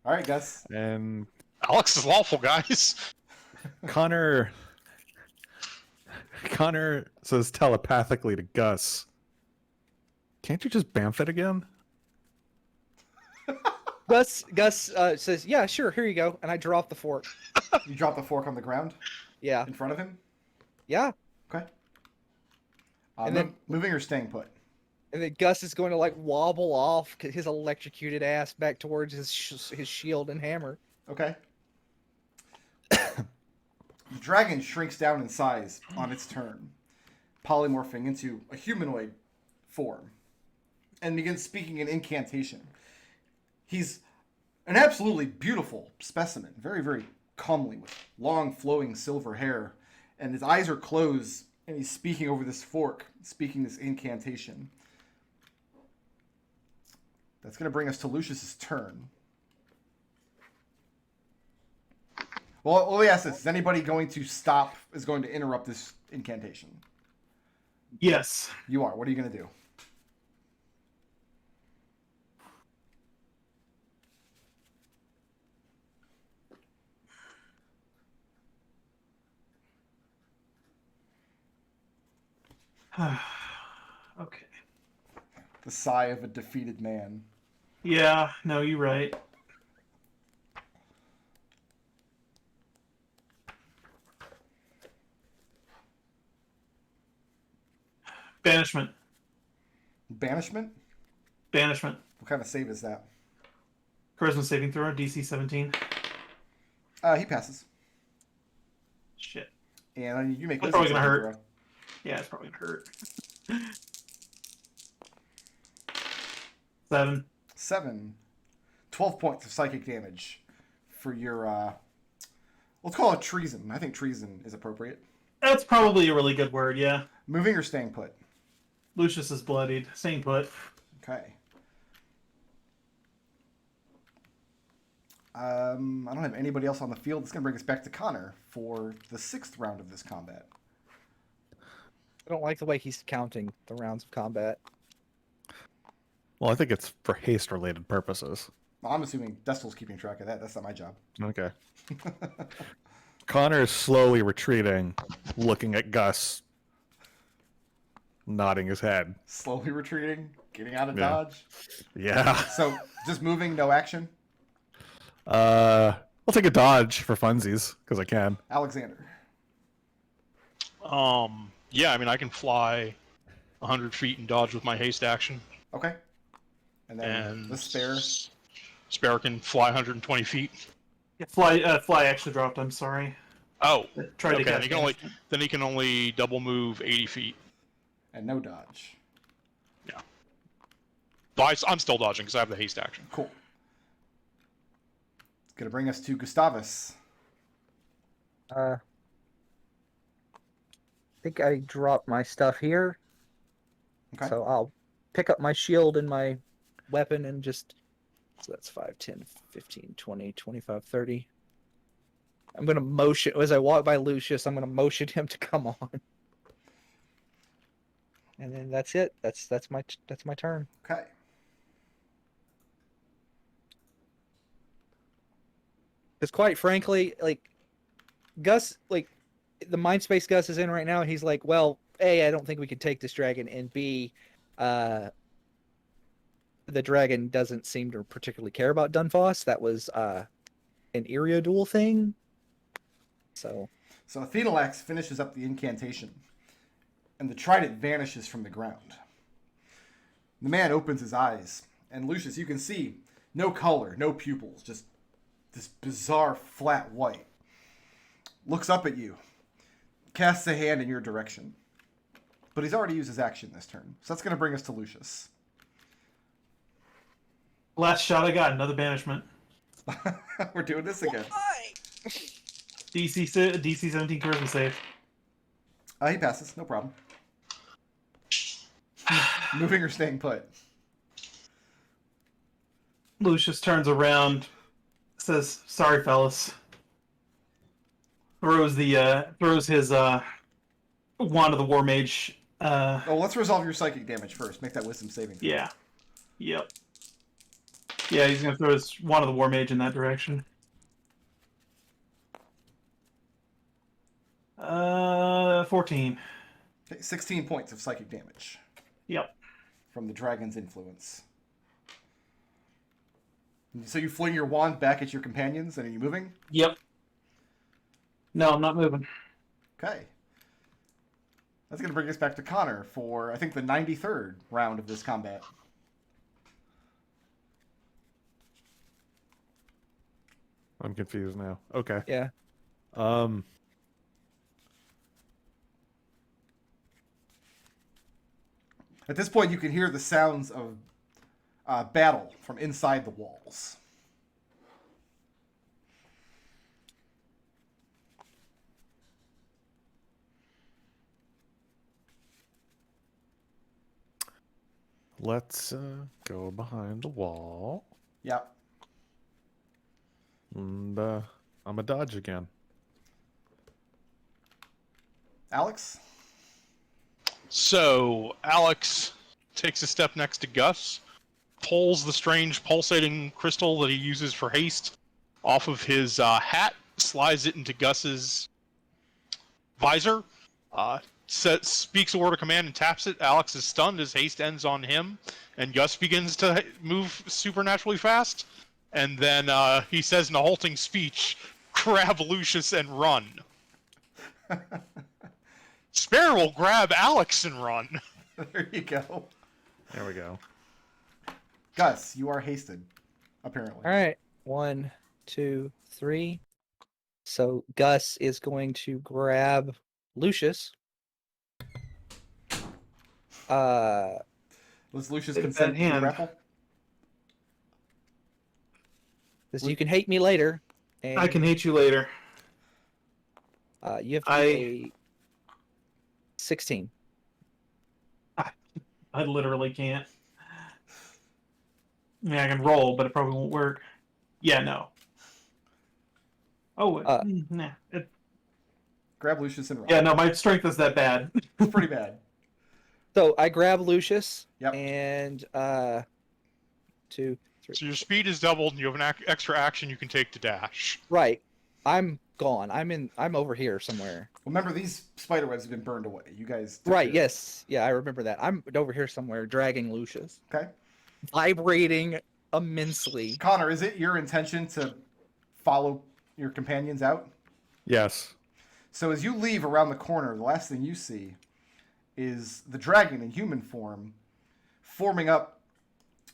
All right, Gus. And Alex is lawful, guys. Conor says telepathically to Gus, "Can't you just bamf it again?" Gus says, "Yeah, sure. Here you go." And I drop the fork. You drop the fork on the ground Yeah. in front of him. Yeah. Okay. And then- moving or staying put. And then Gus is going to like wobble off his electrocuted ass back towards his shield and hammer. Okay. The dragon shrinks down in size on its turn, polymorphing into a humanoid form, and begins speaking an incantation. He's an absolutely beautiful specimen, very, very comely, with long flowing silver hair, and his eyes are closed, and he's speaking over this fork, speaking this incantation. That's going to bring us to Lucius's turn. Well, let me ask this. Is anybody going to stop, is going to interrupt this incantation? Yes. You are. What are you going to do? Okay. The sigh of a defeated man. Yeah, no, you're right. Banishment. Banishment? Banishment. What kind of save is that? Charisma saving throw, DC 17. He passes. Shit. And you make That's wisdom probably gonna saving hurt. throw. Yeah, it's probably gonna hurt. 7. 7. 12 points of psychic damage for your, let's call it treason. I think treason is appropriate. That's probably a really good word, yeah. Moving or staying put? Lucius is bloodied. Staying put. Okay. I don't have anybody else on the field. That's going to bring us back to Conor for the 6th round of this combat. I don't like the way he's counting the rounds of combat. Well, I think it's for haste-related purposes. Well, I'm assuming Destil's keeping track of that. That's not my job. Okay. Connor is slowly retreating, looking at Gus, nodding his head. Slowly retreating, getting out of Yeah. dodge. Yeah. So, just moving, no action. I'll take a dodge for funsies, because I can. Alexander. Yeah, I mean, I can fly 100 feet and dodge with my haste action. Okay. And then And the spare. Spare can fly 120 feet. Yeah, fly actually dropped, I'm sorry. Oh, Tried to okay. catch Then he can only double move 80 feet. And no dodge. Yeah. But I'm still dodging because I have the haste action. Cool. It's going to bring us to Gustavus. I think I dropped my stuff here. Okay. So I'll pick up my shield and my weapon and just... So that's 5, 10, 15, 20, 25, 30. I'm going to motion... As I walk by Lucius, I'm going to motion him to come on. And then that's it. That's my turn. Okay. Because quite frankly, like, Gus, like, the mind space Gus is in right now, he's like, well, A, I don't think we could take this dragon, and B, the dragon doesn't seem to particularly care about Dunfoss. That was an Iriaduel thing. So Athenalax finishes up the incantation, and the trident vanishes from the ground. The man opens his eyes, and Lucius, you can see no color, no pupils, just this bizarre flat white. Looks up at you, casts a hand in your direction. But he's already used his action this turn, so that's going to bring us to Lucius. Last shot I got, another banishment. We're doing this again. DC 17 charisma save. He passes, no problem. Moving or staying put? Lucius turns around, says, "Sorry, fellas." Throws his wand of the war mage. Let's resolve your psychic damage first. Make that wisdom saving throw. Yeah. Yep. Yeah, he's gonna throw his Wand of the War Mage in that direction. 14. Okay, 16 points of psychic damage Yep. from the dragon's influence. So you fling your wand back at your companions, and are you moving? Yep. No, I'm not moving. Okay. That's going to bring us back to Conor for, I think, the 93rd round of this combat. I'm confused now. Okay. Yeah. At this point, you can hear the sounds of battle from inside the walls. Let's go behind the wall. Yep. And I'm a dodge again. Alex? So Alex takes a step next to Gus, pulls the strange pulsating crystal that he uses for haste off of his hat, slides it into Gus's visor, speaks a word of command and taps it. Alex is stunned as haste ends on him, and Gus begins to move supernaturally fast. And then he says in a halting speech, "Grab Lucius and run." Spare will grab Alex and run. There you go. There we go. Gus, you are hasted, apparently. All right. 1, 2, 3. So Gus is going to grab Lucius. Was Lucius Take consent that to the hand. grapple? Because you can hate me later. And, I can hate you later. You have to be a 16. I literally can't. I mean, I can roll, but it probably won't work. Yeah, no. Oh, nah. Grab Lucius and run. Yeah, no, my strength is that bad. It's pretty bad. So I grab Lucius. Yep. And 2, 3. So your speed is doubled, and you have an extra action you can take to dash. Right. I'm gone. I'm over here somewhere. Remember, these spiderwebs have been burned away. You guys. took Right, care. yes. Yeah, I remember that. I'm over here somewhere dragging Lucius. Okay. Vibrating immensely. Conor, is it your intention to follow your companions out? Yes. So as you leave around the corner, the last thing you see is the dragon in human form forming up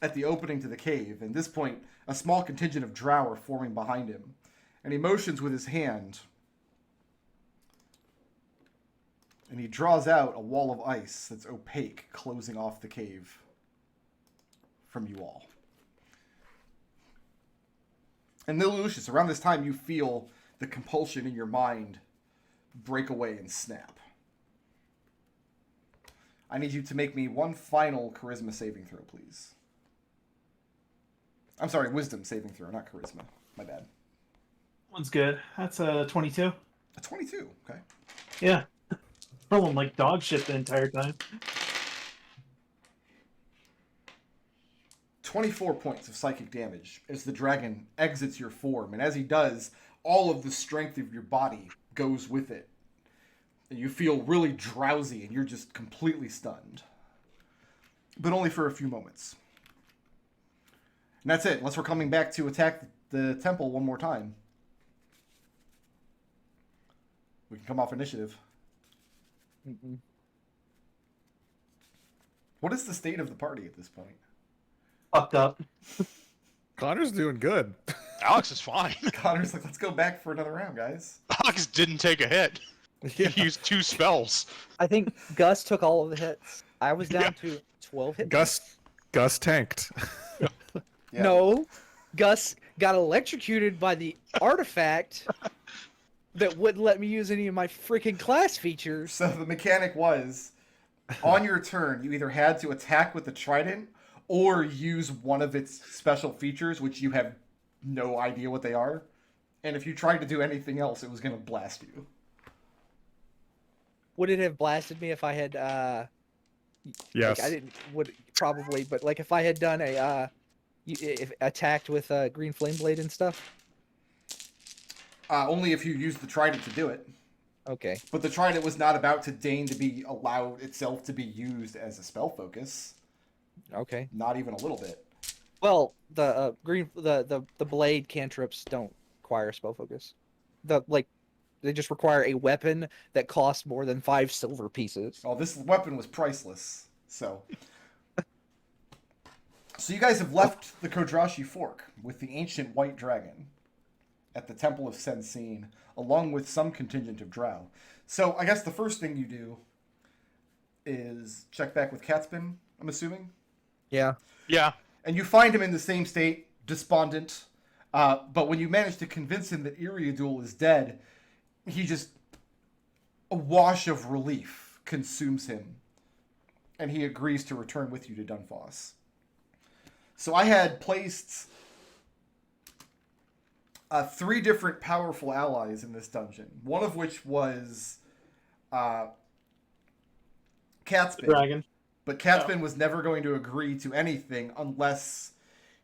at the opening to the cave. At this point, a small contingent of drow are forming behind him. And he motions with his hand. And he draws out a wall of ice that's opaque, closing off the cave from you all. And then, Lucius, around this time, you feel the compulsion in your mind break away and snap. I need you to make me one final charisma saving throw, please. I'm sorry, wisdom saving throw, not charisma. My bad. One's good. That's a 22. A 22, okay. Yeah. Rolling like dog shit the entire time. 24 points of psychic damage as the dragon exits your form. And as he does, all of the strength of your body goes with it. And you feel really drowsy and you're just completely stunned. But only for a few moments. And that's it, unless we're coming back to attack the temple one more time. We can come off initiative. Mm-mm. What is the state of the party at this point? Fucked up. Connor's doing good. Alex is fine. Connor's like, let's go back for another round, guys. Alex didn't take a hit. Yeah. He used 2 spells. I think Gus took all of the hits. I was down to 12 hits. Gus tanked. Yeah. No, Gus got electrocuted by the artifact that wouldn't let me use any of my freaking class features. So the mechanic was, on your turn, you either had to attack with the trident or use one of its special features, which you have no idea what they are. And if you tried to do anything else, it was going to blast you. Would it have blasted me if I had Yes. like, I didn't would probably, but like if I had done a if attacked with green flame blade and stuff? Only if you use the trident to do it. Okay. But the trident was not about to deign to be allowed itself to be used as a spell focus. Okay. Not even a little bit. Well, the the blade cantrips don't require spell focus. They just require a weapon that costs more than 5 silver pieces. Oh, this weapon was priceless. So you guys have left the Kodrashi Fork with the ancient white dragon at the Temple of Sensine, along with some contingent of drow. So I guess the first thing you do is check back with Catspin, I'm assuming? Yeah. Yeah. And you find him in the same state, despondent. But when you manage to convince him that Iriadul is dead, he just... a wash of relief consumes him. And he agrees to return with you to Dunfoss. So I had placed 3 different powerful allies in this dungeon. One of which was Catspin. Dragon. But Catspin was never going to agree to anything unless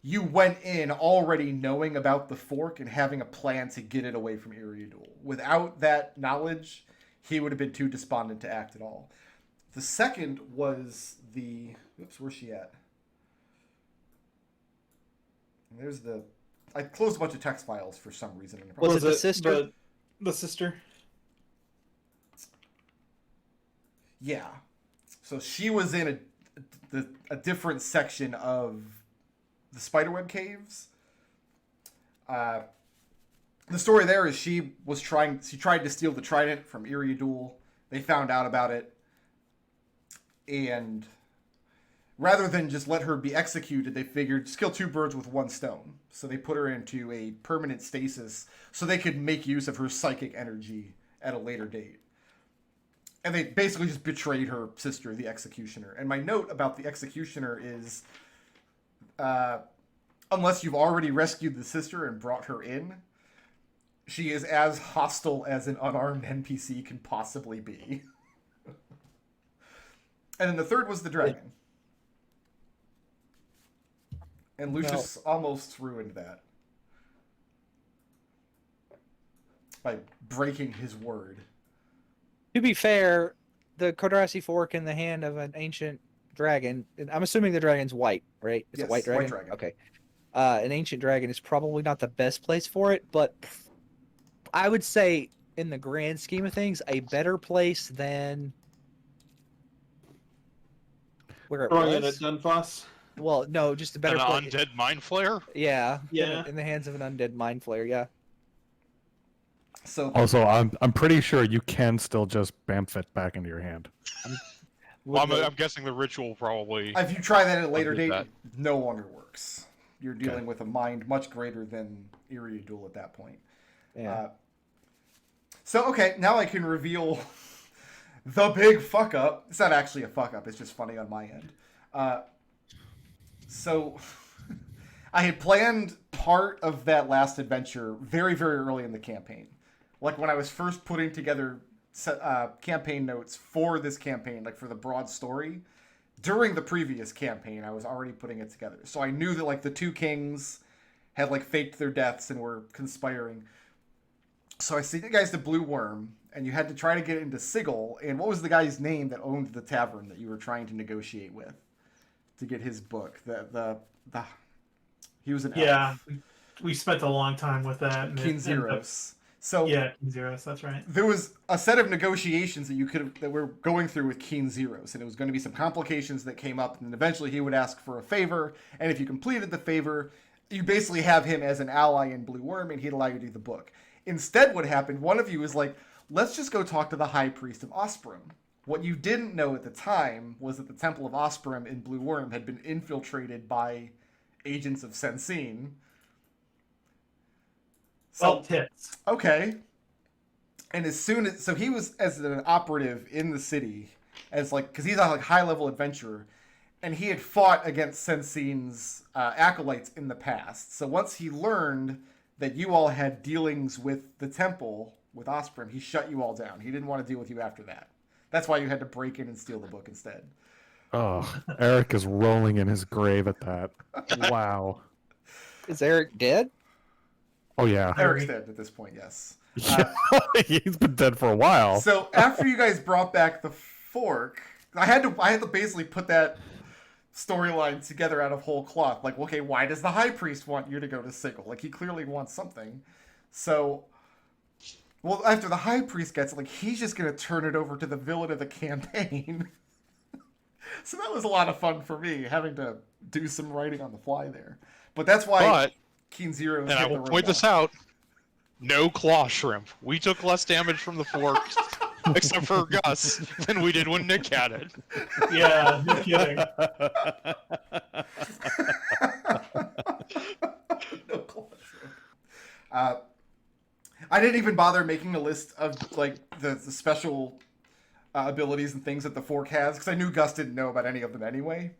you went in already knowing about the fork and having a plan to get it away from Iriadul. Without that knowledge, he would have been too despondent to act at all. The second was the... Oops, where's she at? There's the... I closed a bunch of text files for some reason. Was it the sister? The sister? Yeah. So she was in a different section of the Spiderweb Caves. The story there is she tried to steal the trident from Iriadul. They found out about it. And rather than just let her be executed, they figured just kill 2 birds with 1 stone. So they put her into a permanent stasis so they could make use of her psychic energy at a later date. And they basically just betrayed her sister, the Executioner. And my note about the Executioner is, unless you've already rescued the sister and brought her in, she is as hostile as an unarmed NPC can possibly be. And then the third was the dragon. And Lucius almost ruined that by breaking his word. To be fair, the Kodrasi fork in the hand of an ancient dragon. I'm assuming the dragon's white, right? It's Yes, a white dragon. white dragon. Okay. An ancient dragon is probably not the best place for it, but I would say, in the grand scheme of things, a better place than where it Throwing it at was. Dunfoss. Well, no, just a better An place. undead mind flare? Yeah. Yeah. In the hands of an undead mind flayer. Yeah. So Also, I'm pretty sure you can still just bamf it back into your hand. Well, I'm guessing the ritual probably... if you try that at a later did date, that. no longer works. You're dealing with a mind much greater than Iriadul at that point. Yeah. Okay, now I can reveal the big fuck up. It's not actually a fuck up, it's just funny on my end. So I had planned part of that last adventure very, very early in the campaign. Like when I was first putting together campaign notes for this campaign, like for the broad story, during the previous campaign, I was already putting it together. So I knew that like the 2 kings had like faked their deaths and were conspiring. So I sent you guys to Blue Worm, and you had to try to get into Sigil. And what was the guy's name that owned the tavern that you were trying to negotiate with to get his book? He was an elf. We spent a long time with that. Keen Zeros. So yeah, Keen Zeros, that's right. There was a set of negotiations that we're going through with Keen Zeros, and it was going to be some complications that came up, and then eventually he would ask for a favor, and if you completed the favor, you basically have him as an ally in Blue Worm, and he'd allow you to do the book. Instead, what happened, one of you was like, let's just go talk to the High Priest of Osprim. What you didn't know at the time was that the Temple of Osprim in Blue Worm had been infiltrated by agents of Sensine. Well, tits. Okay. And so he was as an operative in the city, because he's a high level adventurer, and he had fought against Sensine's acolytes in the past. So once he learned that you all had dealings with the temple with Osprim, he shut you all down. He didn't want to deal with you after that. That's why you had to break in and steal the book instead. Oh, Eric is rolling in his grave at that. Wow. Is Eric dead? Oh yeah. Eric's dead at this point, yes. He's been dead for a while. So after you guys brought back the fork, I had to basically put that storyline together out of whole cloth. Like, okay, why does the high priest want you to go to Sigil? Like, he clearly wants something. So, well, after the high priest gets it, like, he's just gonna turn it over to the villain of the campaign. So that was a lot of fun for me, having to do some writing on the fly there. But that's why But, Keen Zero. and I will point this out, no claw shrimp. We took less damage from the fork, except for Gus, than we did when Nick had it. Yeah, no kidding. No claw shrimp. I didn't even bother making a list of like the special abilities and things that the fork has, because I knew Gus didn't know about any of them anyway.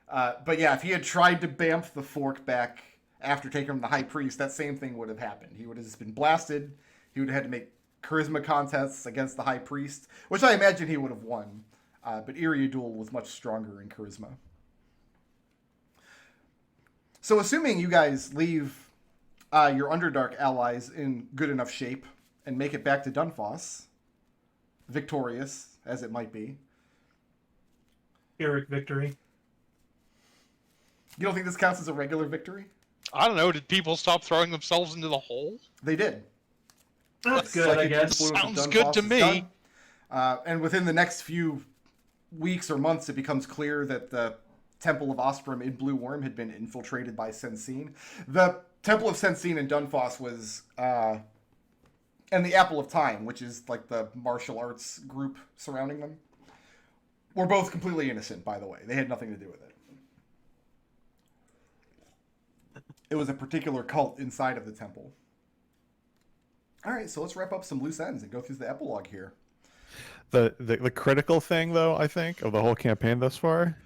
But yeah, if he had tried to bamf the fork back after taking from the high priest, that same thing would have happened. He would have just been blasted. He would have had to make charisma contests against the high priest, which I imagine he would have won. But Iriadul was much stronger in charisma. So assuming you guys leave your Underdark allies in good enough shape and make it back to Dunfoss, victorious as it might be. Pyrrhic victory. You don't think this counts as a regular victory? I don't know, did people stop throwing themselves into the hole? They did. That's good, Psychic I guess. influence of Sounds Dunfoss good to is me. done. And within the next few weeks or months, it becomes clear that the Temple of Ostrom in Blue Worm had been infiltrated by Sensine. The Temple of Sensine in Dunfoss was... and the Apple of Time, which is like the martial arts group surrounding them, were both completely innocent, by the way. They had nothing to do with it. It was a particular cult inside of the temple. All right, so let's wrap up some loose ends and go through the epilogue here. The critical thing, though, I think, of the whole campaign thus far,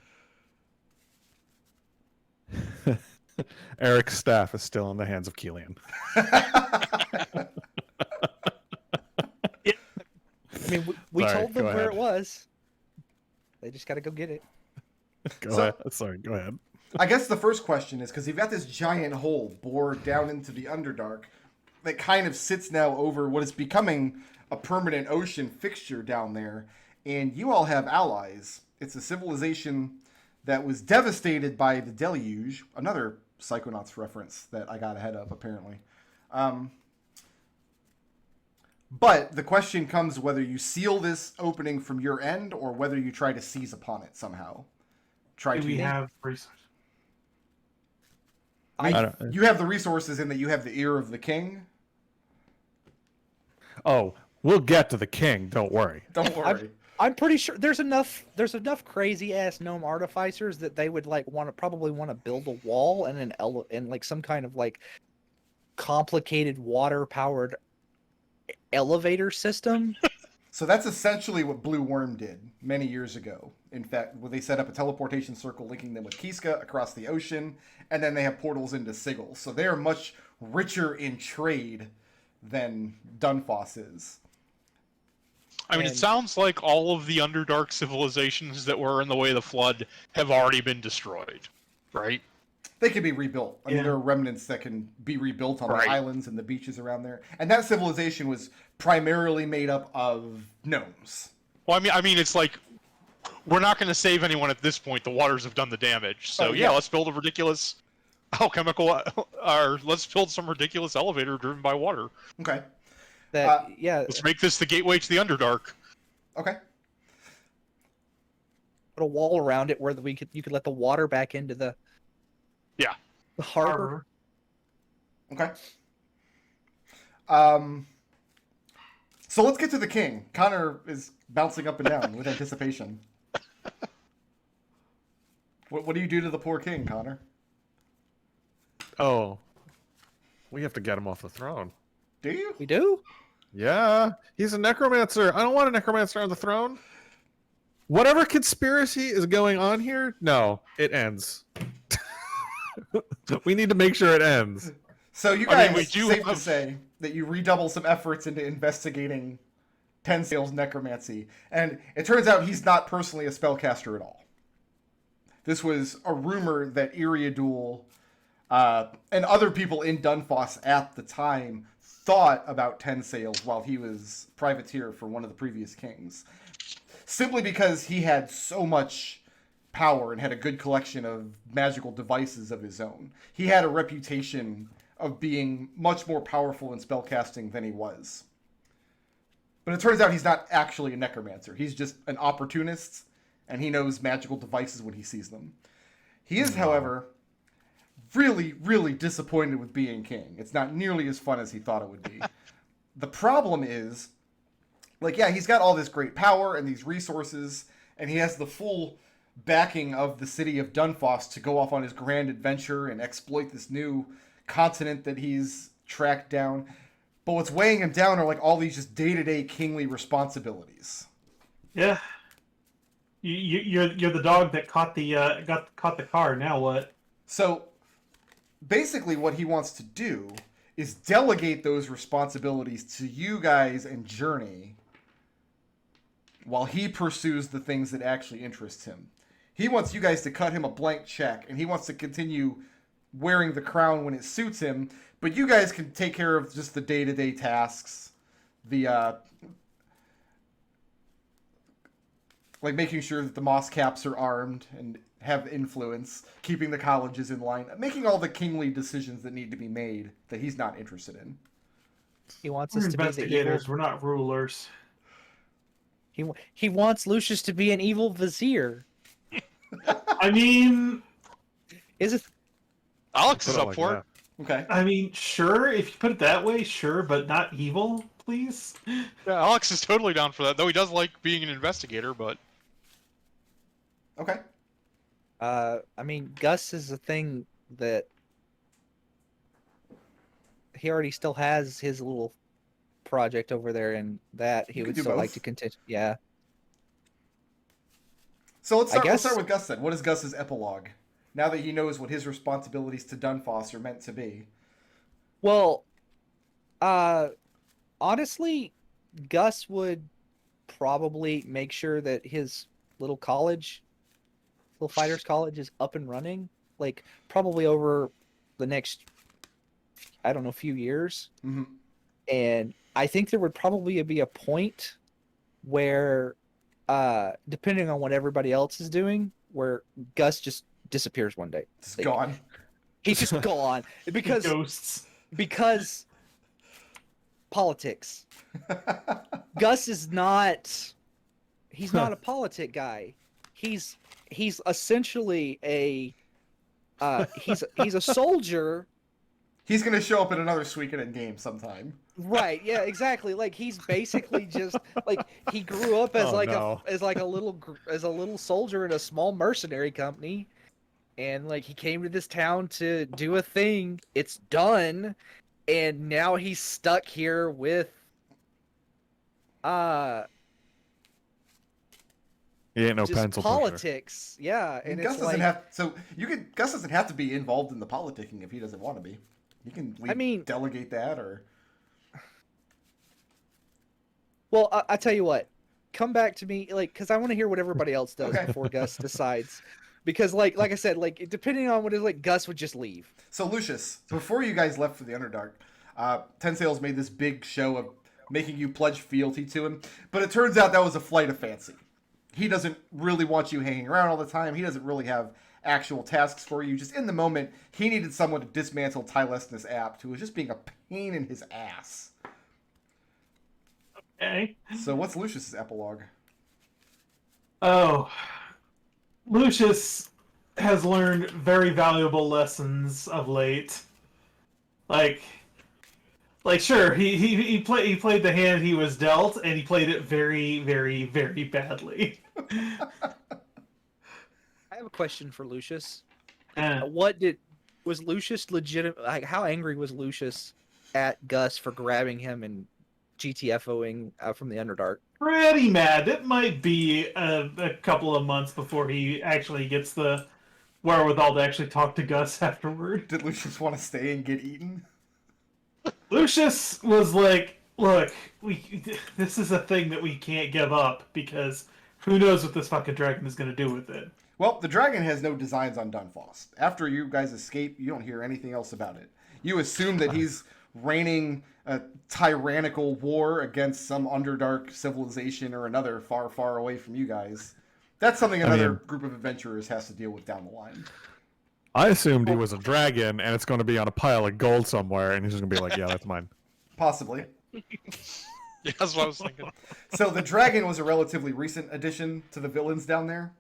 Eric's staff is still in the hands of Keelian. I mean, we Sorry, told them go where ahead. it was. They just got to go get it. Go ahead. Sorry, go ahead. I guess the first question is, because you've got this giant hole bored down into the Underdark that kind of sits now over what is becoming a permanent ocean fixture down there, and you all have allies. It's a civilization that was devastated by the deluge, another Psychonauts reference that I got ahead of, apparently. But the question comes whether you seal this opening from your end or whether you try to seize upon it somehow. Do we have resources? You have the resources in that you have the ear of the king. Oh, we'll get to the king. Don't worry. Don't worry. I'm pretty sure there's enough crazy ass gnome artificers that they would like probably want to build a wall and and like some kind of like complicated water powered elevator system. So that's essentially what Blue Worm did many years ago. In fact, where they set up a teleportation circle linking them with Kiska across the ocean, and then they have portals into Sigil. So they are much richer in trade than Dunfoss is. I mean, it sounds like all of the Underdark civilizations that were in the way of the flood have already been destroyed, right? They can be rebuilt. I mean, Yeah. there are remnants that can be rebuilt on Right. the islands and the beaches around there. And that civilization was primarily made up of gnomes. Well, I mean, it's like we're not going to save anyone at this point. The waters have done the damage. So Oh, yeah, yeah. let's build a ridiculous alchemical, or let's build some ridiculous elevator driven by water. Okay. That yeah, Let's make this the gateway to the Underdark. Okay. put a wall around it where you could let the water back into the harbor. Okay. So let's get to the king. Conor is bouncing up and down with anticipation. What do you do to the poor king, Conor? Oh, we have to get him off the throne. Do you? We do? Yeah, he's a necromancer. I don't want a necromancer on the throne. Whatever conspiracy is going on here, no, it ends. We need to make sure it ends. So you I guys, mean, we do safe to have- say that you redouble some efforts into investigating Tensail's necromancy, and it turns out he's not personally a spellcaster at all. This was a rumor that Iriadul And other people in Dunfoss at the time thought about 10 Sails while he was privateer for one of the previous kings. Simply because he had so much power and had a good collection of magical devices of his own. He had a reputation of being much more powerful in spellcasting than he was. But it turns out he's not actually a necromancer. He's just an opportunist, and he knows magical devices when he sees them. He is, however, really, really disappointed with being king. It's not nearly as fun as he thought it would be. The problem is, like, yeah, he's got all this great power and these resources, and he has the full backing of the city of Dunfoss to go off on his grand adventure and exploit this new continent that he's tracked down. But what's weighing him down are, like, all these just day-to-day kingly responsibilities. Yeah. You're the dog that caught the car. Now what? So basically what he wants to do is delegate those responsibilities to you guys and Journey while he pursues the things that actually interest him. He wants you guys to cut him a blank check, and he wants to continue wearing the crown when it suits him, but you guys can take care of just the day-to-day tasks, the like making sure that the moss caps are armed and have influence, keeping the colleges in line, making all the kingly decisions that need to be made that he's not interested in. He wants We're us to be the evil. investigators. We're not rulers. He wants Lucius to be an evil vizier. I mean, Is it? Alex is Put it up like for it. Okay. sure. If you put it that way, sure, but not evil, please. Yeah, Alex is totally down for that, though he does like being an investigator, but... Okay. I mean, Gus is a thing that he already still has his little project over there, and that he You would could do still like both. to continue. Yeah. So let's I start guess- with Gus then. What is Gus's epilogue? Now that he knows what his responsibilities to Dunfoss are meant to be. Well, honestly, Gus would probably make sure that his little college, little fighters college, is up and running. Like, probably over the next, I don't know, few years. Mm-hmm. And I think there would probably be a point where, depending on what everybody else is doing, where Gus just disappears one day. It's Like, gone. He's just gone because Ghosts. politics. Gus is not. He's not a politic guy. He's essentially a. He's a soldier. He's going to show up in another Suikoden game sometime. Right? Yeah, exactly. Like, he's basically just like, he grew up as Oh, like no. a little soldier in a small mercenary company, and like he came to this town to do a thing. It's done, and now he's stuck here with He ain't no just pencil pusher. politics. Yeah, and Gus it's doesn't like, have Gus doesn't have to be involved in the politicking if he doesn't want to be. He can delegate that or. well, I tell you what, come back to me, like, because I want to hear what everybody else does Okay. before Gus decides. Because like I said, like, depending on what it is, like, Gus would just leave. So Lucius, before you guys left for the Underdark, Ten Sails made this big show of making you pledge fealty to him, but it turns out that was a flight of fancy. He doesn't really want you hanging around all the time. He doesn't really have actual tasks for you. Just in the moment, he needed someone to dismantle Tylesnus Apt, who was just being a pain in his ass. Okay. So what's Lucius's epilogue? Oh, Lucius has learned very valuable lessons of late. Like sure, he played the hand he was dealt, and he played it very, very, very badly. I have a question for Lucius. Eh. Was Lucius legitimate? Like, how angry was Lucius at Gus for grabbing him and GTFOing from the Underdark? Pretty mad. It might be a couple of months before he actually gets the wherewithal to actually talk to Gus afterward. Did Lucius want to stay and get eaten? Lucius was like, look, this is a thing that we can't give up because who knows what this fucking dragon is going to do with it. Well, the dragon has no designs on Dunfoss. After you guys escape, you don't hear anything else about it. You assume that he's reigning a tyrannical war against some Underdark civilization or another far, far away from you guys. That's something another group of adventurers has to deal with down the line. I assumed he was a dragon, and it's going to be on a pile of gold somewhere, and he's just going to be like, yeah, that's mine. Possibly. Yeah, that's what I was thinking. So the dragon was a relatively recent addition to the villains down there.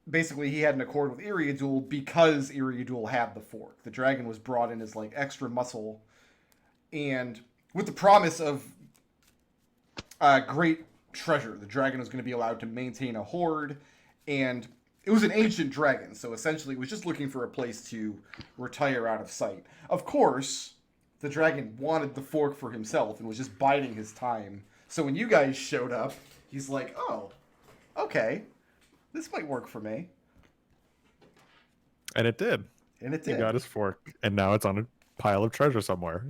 Basically, he had an accord with Iriadul because Iriadul had the fork. The dragon was brought in as like extra muscle, and with the promise of great treasure. The dragon was going to be allowed to maintain a hoard, and it was an ancient dragon, so essentially it was just looking for a place to retire out of sight. Of course, the dragon wanted the fork for himself and was just biding his time. So when you guys showed up, he's like, oh, okay, this might work for me. And it did. And it He did. got his fork, and now it's on a pile of treasure somewhere.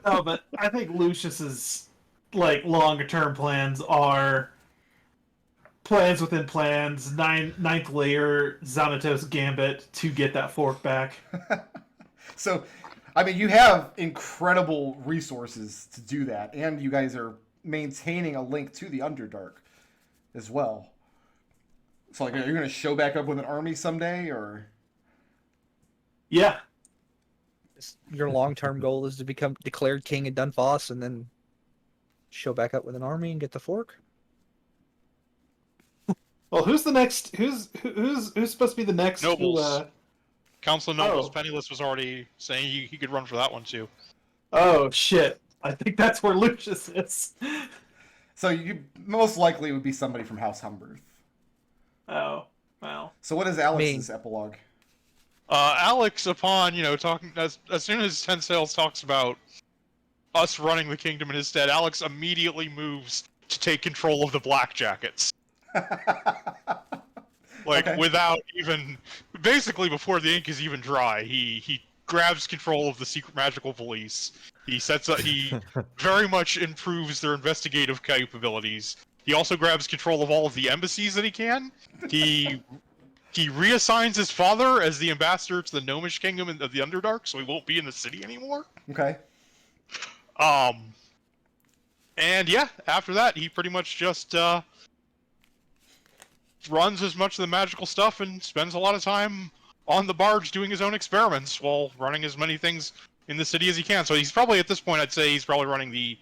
No, but I think Lucius's like longer term plans are plans within plans, ninth layer Xanatos Gambit to get that fork back. So, I mean, you have incredible resources to do that, and you guys are maintaining a link to the Underdark as well. So, like, are you going to show back up with an army someday, or? Yeah. Your long-term goal is to become declared king of Dunfoss and then show back up with an army and get the fork? Well, who's the next? Who's supposed to be the next? Nobles. Who, Council of Nobles, Oh. Penniless was already saying he could run for that one too. Oh shit! I think that's where Lucius is. So, you most likely would be somebody from House Humberth. Oh well. So, what is Alex's epilogue? Alex, upon talking as soon as Ten Sails talks about us running the kingdom in his stead, Alex immediately moves to take control of the Black Jackets. Like Okay. without even, basically before the ink is even dry, he grabs control of the secret magical police. He sets up. He very much improves their investigative capabilities. He also grabs control of all of the embassies that he can. He reassigns his father as the ambassador to the Gnomish kingdom of the Underdark, so he won't be in the city anymore. Okay. And yeah, after that, he pretty much just runs as much of the magical stuff and spends a lot of time on the barge doing his own experiments while running as many things in the city as he can. So he's probably, at this point, I'd say he's probably running the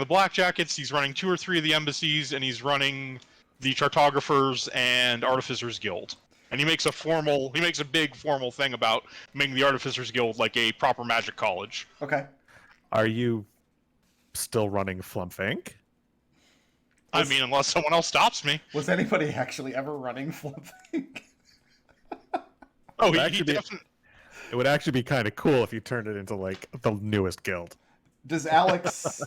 Black Jackets, he's running 2 or 3 of the embassies, and he's running the Chartographers and Artificers Guild. And he makes a big formal thing about making the Artificers Guild like a proper magic college. Okay. Are you still running Flumph Inc.? I mean, unless someone else stops me. Was anybody actually ever running Flumph? Oh, he Actually, definitely... It would actually be kind of cool if you turned it into like the newest guild. Does Alex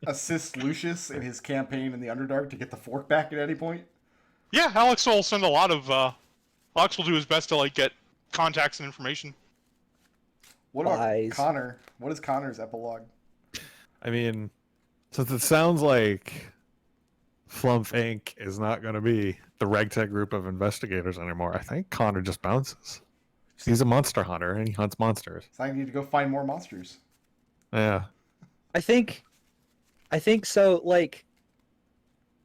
assist Lucius in his campaign in the Underdark to get the fork back at any point? Yeah, Alex will send a lot of... Alex will do his best to, like, get contacts and information. What about Lies. Conor? What is Conor's epilogue? I mean, since it sounds like Flumph Inc. is not going to be the ragtag group of investigators anymore, I think Conor just bounces. He's a monster hunter and he hunts monsters. So I need to go find more monsters. Yeah. I think so. Like,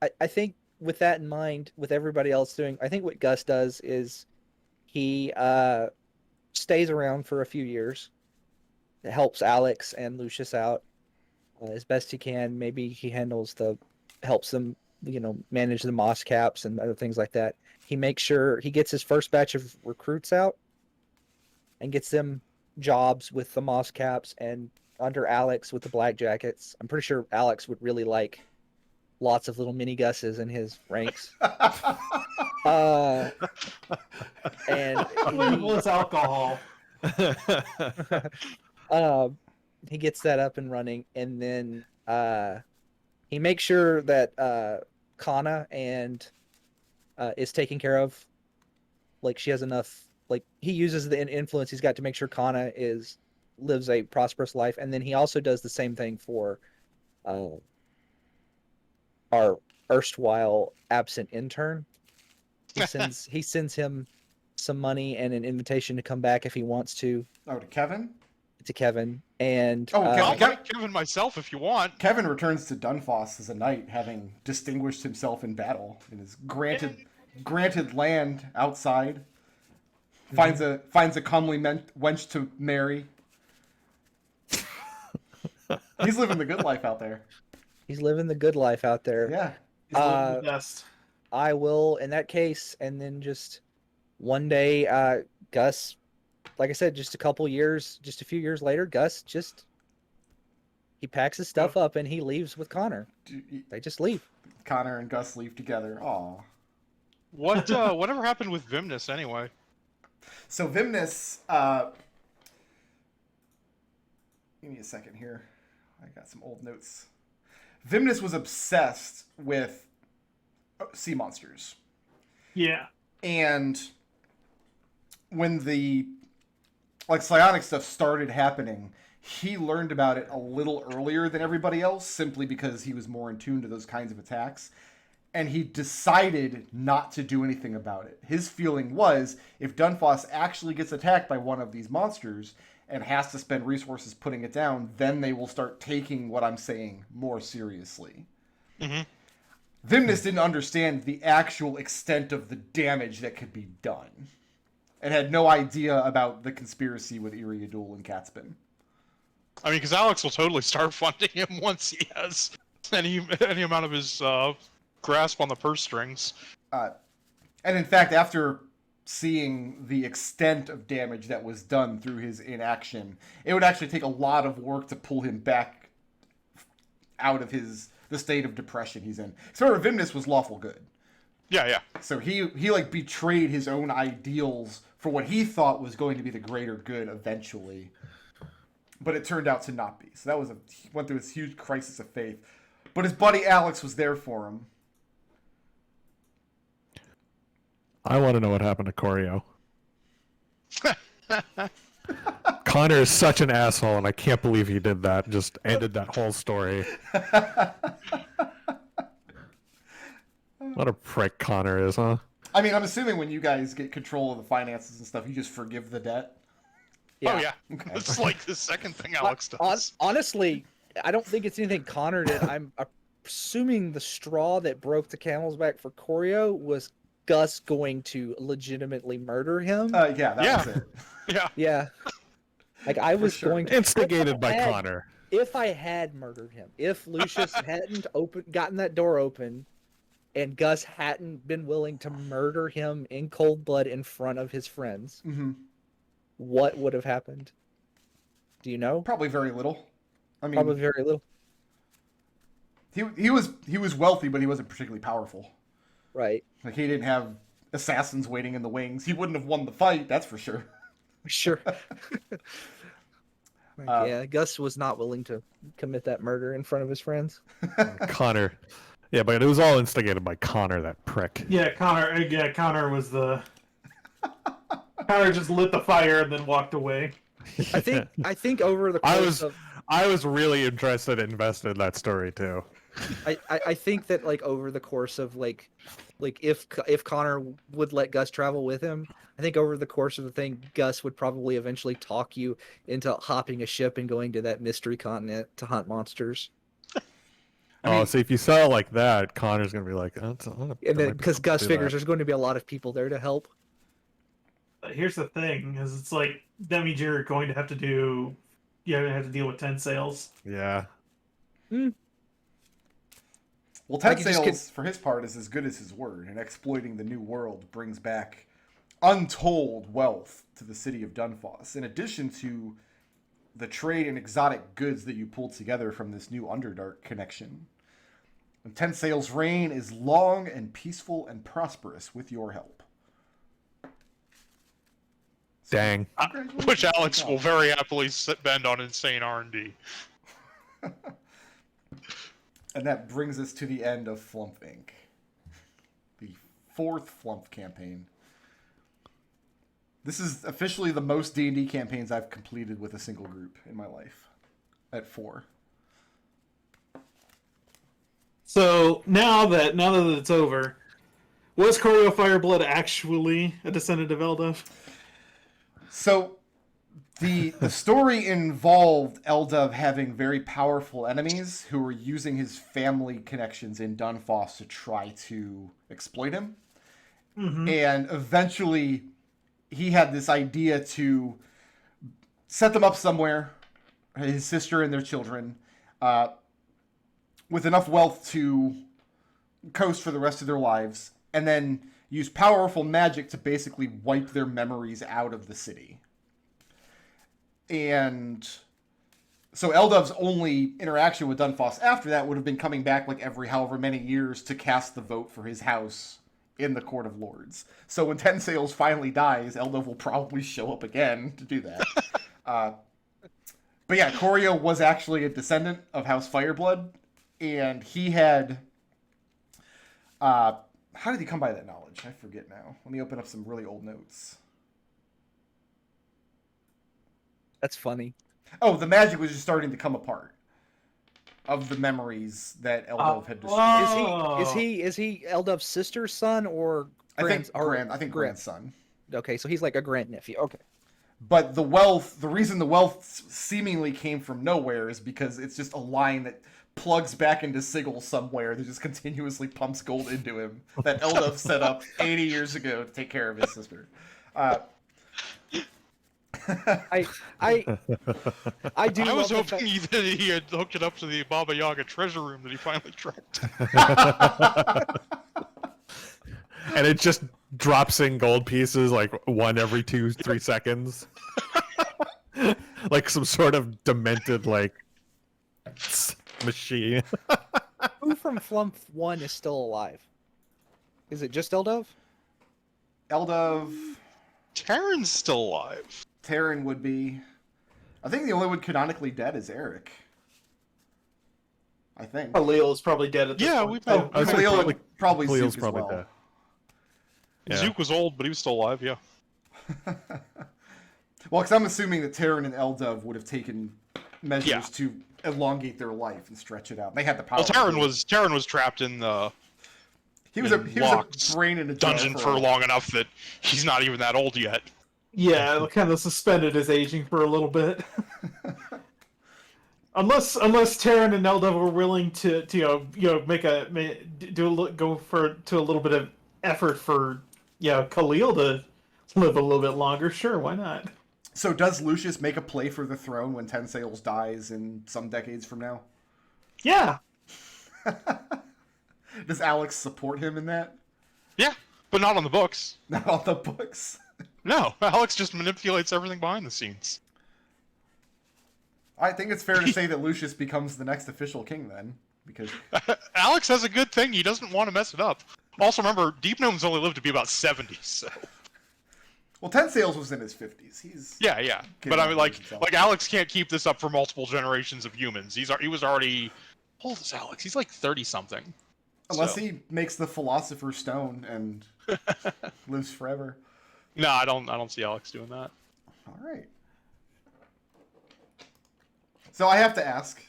I think with that in mind, with everybody else doing, I think what Gus does is he stays around for a few years, helps Alex and Lucius out as best he can. Maybe he helps them, manage the moss caps and other things like that. He makes sure he gets his first batch of recruits out and gets them jobs with the moss caps and under Alex with the Black Jackets. I'm pretty sure Alex would really like lots of little mini Gus's in his ranks. And Flavorless alcohol. he gets that up and running, and then he makes sure that Kana and is taken care of. Like, she has enough. Like, he uses the influence he's got to make sure Kana lives a prosperous life, and then he also does the same thing for our erstwhile absent intern. He sends him some money and an invitation to come back if he wants to Kevin? to Kevin. And I'll fight Kevin myself if you want. Kevin returns to Dunfoss as a knight, having distinguished himself in battle in his granted land outside. Finds a comely wench to marry. He's living the good life out there. he's living the good life out there. Yeah. He's living the best. I will, in that case, and then just one day, Gus, like I said, just a few years later, Gus he packs his stuff up and he leaves with Conor. They just leave. Conor and Gus leave together. Aw. Whatever happened with Vimnus anyway? So Vimnus, give me a second here. I got some old notes. Vimnus was obsessed with sea monsters. Yeah. And when the psionic stuff started happening, he learned about it a little earlier than everybody else, simply because he was more in tune to those kinds of attacks. And he decided not to do anything about it. His feeling was, if Dunfoss actually gets attacked by one of these monsters and has to spend resources putting it down, then they will start taking what I'm saying more seriously. Mm-hmm. Vimnus didn't understand the actual extent of the damage that could be done, and had no idea about the conspiracy with Iriadul and Catspin. I mean, because Alex will totally start funding him once he has any amount of his grasp on the purse strings. And in fact, after seeing the extent of damage that was done through his inaction, it would actually take a lot of work to pull him back out of the state of depression he's in. So Vimnus was lawful good. Yeah. So he betrayed his own ideals for what he thought was going to be the greater good eventually. But it turned out to not be. So he went through this huge crisis of faith. But his buddy Alex was there for him. I want to know what happened to Corio. Conor is such an asshole, and I can't believe he did that. Just ended that whole story. What a prick Conor is, huh? I mean, I'm assuming when you guys get control of the finances and stuff, you just forgive the debt. Oh yeah, Okay. it's like the second thing Alex does. Honestly, I don't think it's anything Conor did. I'm assuming the straw that broke the camel's back for Corio was Gus going to legitimately murder him. Yeah, that was it. Yeah. Yeah. Like I was sure. going to Instigated by Conor. If I had murdered him, if Lucius hadn't gotten that door open, and Gus hadn't been willing to murder him in cold blood in front of his friends, Mm-hmm. what would have happened? Do you know? Probably very little. I mean, Probably very little. he was wealthy, but he wasn't particularly powerful. Right. Like, he didn't have assassins waiting in the wings. He wouldn't have won the fight, that's for sure. Sure. Yeah, Gus was not willing to commit that murder in front of his friends. Conor. Yeah, but it was all instigated by Conor, that prick. Yeah, Conor was the... Conor just lit the fire and then walked away. I think over the course I was really interested and invested in that story too. I think that over the course of if Conor would let Gus travel with him, I think over the course of the thing, Gus would probably eventually talk you into hopping a ship and going to that mystery continent to hunt monsters. So if you sell it like that, Connor's gonna be like, oh, And then because Gus figures there's going to be a lot of people there to help. Here's the thing: is it's like that means you're going to have to deal with 10 sales. Yeah. Well, Ted Sales, for his part, is as good as his word, and exploiting the new world brings back untold wealth to the city of Dunfoss, in addition to the trade in exotic goods that you pulled together from this new Underdark connection. And Ted Sales' reign is long and peaceful and prosperous with your help. Dang. Which Alex will very happily bend on insane R&D. And that brings us to the end of Flumph Inc. The 4th Flumph campaign. This is officially the most D&D campaigns I've completed with a single group in my life. At 4. So now that it's over, was Corio Fireblood actually a descendant of Eldev? So the story involved Eldov having very powerful enemies who were using his family connections in Dunfoss to try to exploit him. Mm-hmm. And eventually he had this idea to set them up somewhere, his sister and their children, with enough wealth to coast for the rest of their lives, and then use powerful magic to basically wipe their memories out of the city. And so Eldov's only interaction with Dunfoss after that would have been coming back like every however many years to cast the vote for his house in the Court of Lords. So when Ten Sails finally dies, Eldov will probably show up again to do that. But yeah, Corio was actually a descendant of House Fireblood, and he had... how did he come by that knowledge? I forget now. Let me open up some really old notes. That's funny. Oh, the magic was just starting to come apart of the memories that Eldov had destroyed. Oh. Is he Eldov's sister's son or I think grandson. Okay, so he's like a grandnephew. Okay. But the reason the wealth seemingly came from nowhere is because it's just a line that plugs back into Sigil somewhere that just continuously pumps gold into him that Eldov set up 80 years ago to take care of his sister. I do. I was love the hoping that he had hooked it up to the Baba Yaga treasure room that he finally tracked. And it just drops in gold pieces like one every 2-3 seconds. Like some sort of demented like machine. Who from Flumph 1 is still alive? Is it just Eldov? Eldov, Terran's still alive. Terran would be... I think the only one canonically dead is Eric. I think. Khalil is probably dead at this Yeah, point. we've Oh, I was Khalil, saying probably Khalil's Zook as probably well. dead. Yeah. Zook was old, but he was still alive, yeah. Well, because I'm assuming that Terran and Eldov would have taken measures Yeah. to elongate their life and stretch it out. They had the power. Well, to Terran do it. was trapped in the He was in a Locke's brain in a jar dungeon for long enough that he's not even that old yet. Yeah, it kind of suspended his aging for a little bit. Unless Terran and Eldov were willing to go to a little bit of effort for Khalil to live a little bit longer. Sure, why not? So does Lucius make a play for the throne when Ten Sails dies in some decades from now? Yeah. Does Alex support him in that? Yeah, but not on the books. Not on the books. No, Alex just manipulates everything behind the scenes. I think it's fair to say that Lucius becomes the next official king then, because Alex has a good thing. He doesn't want to mess it up. Also, remember, Deep Gnome's only lived to be about 70, so... well, Ten Sails was in his 50s. He's Yeah. But I mean, like Alex can't keep this up for multiple generations of humans. He was already... How old is Alex? He's like 30-something. unless he makes the Philosopher's Stone and lives forever. No, I don't see Alex doing that. All right. So I have to ask,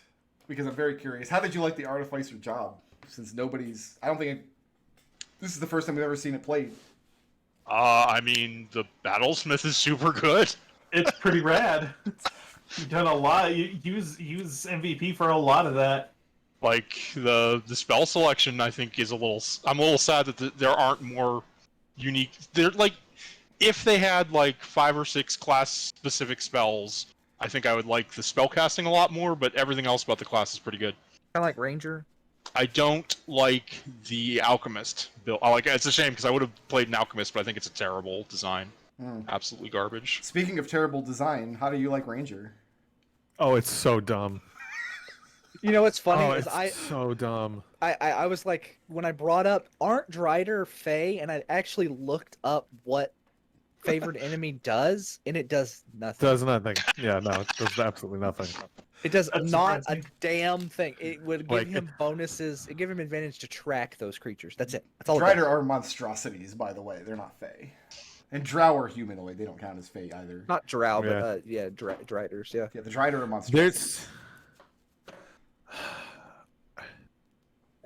because I'm very curious, how did you like the Artificer job? Since this is the first time we've ever seen it played. I mean, the Battlesmith is super good. It's pretty rad. You've done a lot. You use MVP for a lot of that. Like, the spell selection, I think, is I'm a little sad that there aren't more unique... They're, like, if they had, like, 5 or 6 class-specific spells, I think I would like the spell casting a lot more, but everything else about the class is pretty good. Kind of like Ranger. I don't like the Alchemist build. It's a shame, because I would have played an Alchemist, but I think it's a terrible design. Absolutely garbage. Speaking of terrible design, how do you like Ranger? Oh, it's so dumb. You know what's funny Oh, is it's so dumb. I was like, when I brought up aren't Drider Fey, and I actually looked up what favored enemy does, and it does nothing. Does nothing. Yeah, no, it does absolutely nothing. It does That's not surprising. a damn thing. It would give him bonuses. It give him advantage to track those creatures. That's it. That's all. Drider are monstrosities, by the way. They're not Fey. And Drow are humanoid. They don't count as Fey either. Not Drow, Yeah. but Driders. Yeah. Yeah, the Drider are monstrosities.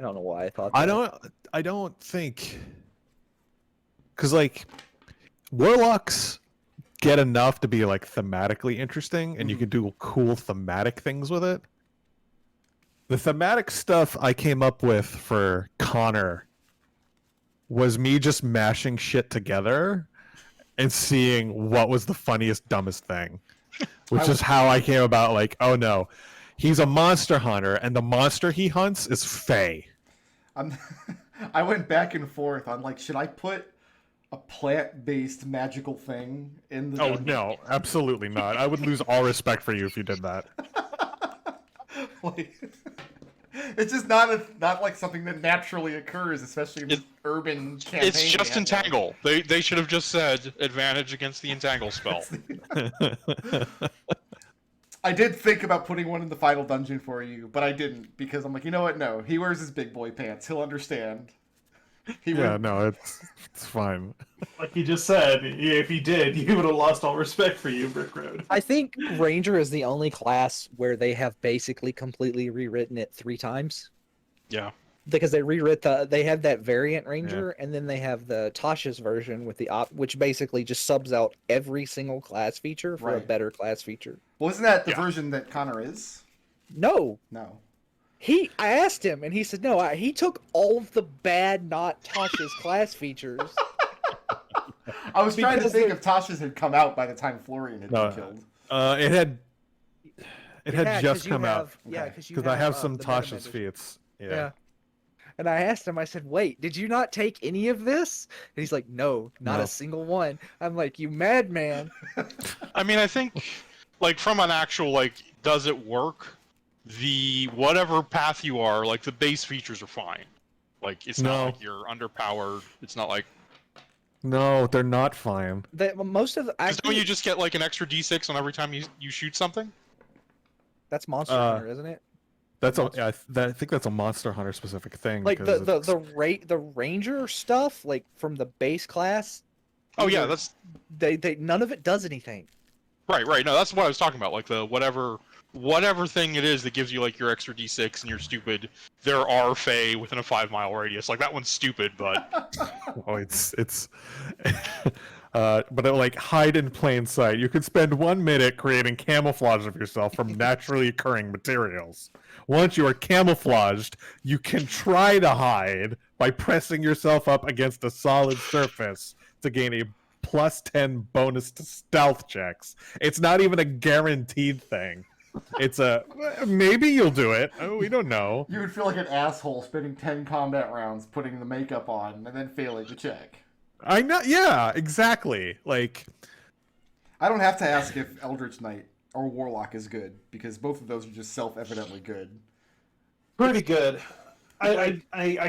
I don't know why I thought that. I don't think, because like warlocks get enough to be like thematically interesting, and you can do cool thematic things with it. The thematic stuff I came up with for Conor was me just mashing shit together and seeing what was the funniest, dumbest thing. Which is how I came about, like, oh no, he's a monster hunter, and the monster he hunts is Fae. I went back and forth on, like, should I put a plant-based magical thing in the... Oh no, absolutely not. I would lose all respect for you if you did that. Like, it's just not like something that naturally occurs, especially in urban campaign. It's just entangle. They should have just said advantage against the entangle spell. I did think about putting one in the final dungeon for you, but I didn't, because I'm like, you know what? No, he wears his big boy pants. He'll understand. No, it's fine. Like you just said, if he did, you would have lost all respect for you, Brick Road. I think Ranger is the only class where they have basically completely rewritten it 3 times. Yeah. Because they have that variant Ranger, and then they have the Tasha's version with which basically just subs out every single class feature for a better class feature. Well, isn't that the version that Conor is? No. I asked him, and he said no. He took all of the bad, not Tasha's class features. I was trying to think if Tasha's had come out by the time Florian had been killed. It had just come out. Yeah, because I have some Tasha's feats. Yeah. And I asked him, I said, wait, did you not take any of this? And he's like, no, not a single one. I'm like, you madman. I mean, I think, like, from an actual, like, does it work? Whatever path you are, like, the base features are fine. Like, it's not like you're underpowered. It's not like... No, they're not fine. Most of the... Don't you just get, like, an extra D6 on every time you shoot something? That's Monster Hunter, isn't it? I think that's a Monster Hunter specific thing. Like the Ranger stuff, like from the base class. Oh yeah, that's they none of it does anything. Right. No, that's what I was talking about. Like the whatever thing it is that gives you like your extra D6 and you're stupid. There are Fae within a 5-mile radius. Like that one's stupid, but oh, it's but it, like hide in plain sight. You could spend 1 minute creating camouflage of yourself from naturally occurring materials. Once you are camouflaged, you can try to hide by pressing yourself up against a solid surface to gain a +10 bonus to stealth checks. It's not even a guaranteed thing. It's maybe you'll do it. Oh, we don't know. You would feel like an asshole spending 10 combat rounds putting the makeup on and then failing the check. I know. Yeah, exactly. Like, I don't have to ask if Eldritch Knight or Warlock is good, because both of those are just self-evidently good. Pretty good. I